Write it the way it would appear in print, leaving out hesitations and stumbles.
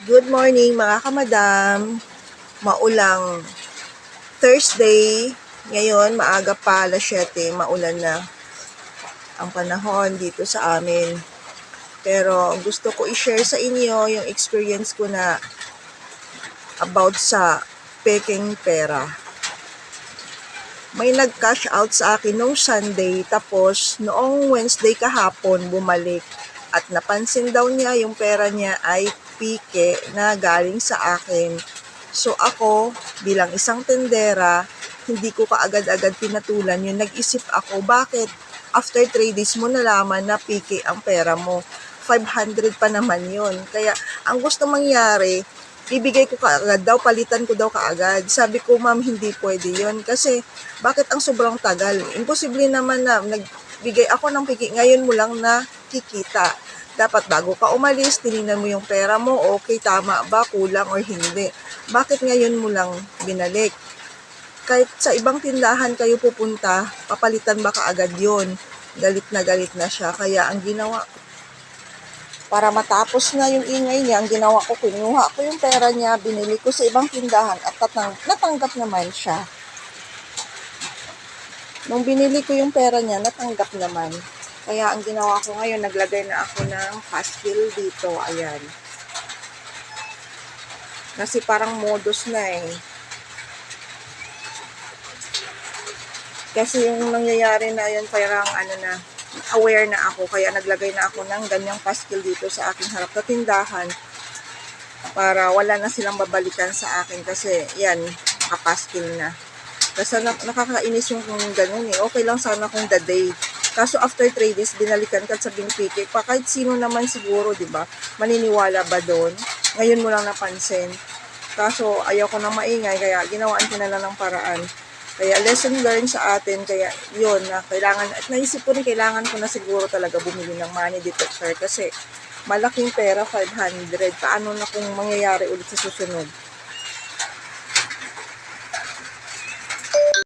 Good morning mga kamadam. Maulang Thursday. Ngayon, maaga pa, alas 7, maulan na ang panahon dito sa amin. Pero gusto ko i-share sa inyo yung experience ko na about sa peking pera. May nag-cash out sa akin noong Sunday, tapos noong Wednesday kahapon bumalik at napansin daw niya yung pera niya ay pike na galing sa akin. So ako, bilang isang tendera, hindi ko kaagad-agad pinatulan yun. Nag-isip ako, bakit after 3 days mo nalaman na pike ang pera mo? 500 pa naman yun. Kaya ang gusto mangyari, bibigay ko kaagad daw, palitan ko daw kaagad. Sabi ko, ma'am, hindi pwede yun. Kasi, bakit ang sobrang tagal? Imposible naman na nagbigay ako ng piki, ngayon mo lang na kikita. Dapat bago ka umalis, tinignan mo yung pera mo, okay, tama ba, kulang or hindi. Bakit ngayon mo lang binalik? Kahit sa ibang tindahan kayo pupunta, papalitan ba kaagad yun? Galit na siya. Kaya ang ginawa ko, para matapos na yung ingay niya, ang ginawa ko, kinuha ko yung pera niya, binili ko sa ibang tindahan at natanggap naman siya. Nung binili ko yung pera niya, natanggap naman. Kaya ang ginawa ko ngayon, naglagay na ako ng pastil dito. Ayan. Kasi parang modus na eh. Kasi yung nangyayari na yun, parang aware na ako. Kaya naglagay na ako ng ganyang pastil dito sa aking harap na tindahan. Para wala na silang babalikan sa akin. Kasi yan, nakapastil na. Kasi nakakainis yung ganun eh. Okay lang sana kung the day. Kaso after 3 days, binalikan ka at sabing piki. Kahit sino naman siguro, di ba? Maniniwala ba doon? Ngayon mo lang napansin. Kaso ayaw ko na maingay, kaya ginawaan ko na lang ng paraan. Kaya lesson learned sa atin, kaya yun, na kailangan, at naisip ko rin, kailangan ko na siguro talaga bumili ng money detector kasi malaking pera, 500. Paano na kung mangyayari ulit sa susunod?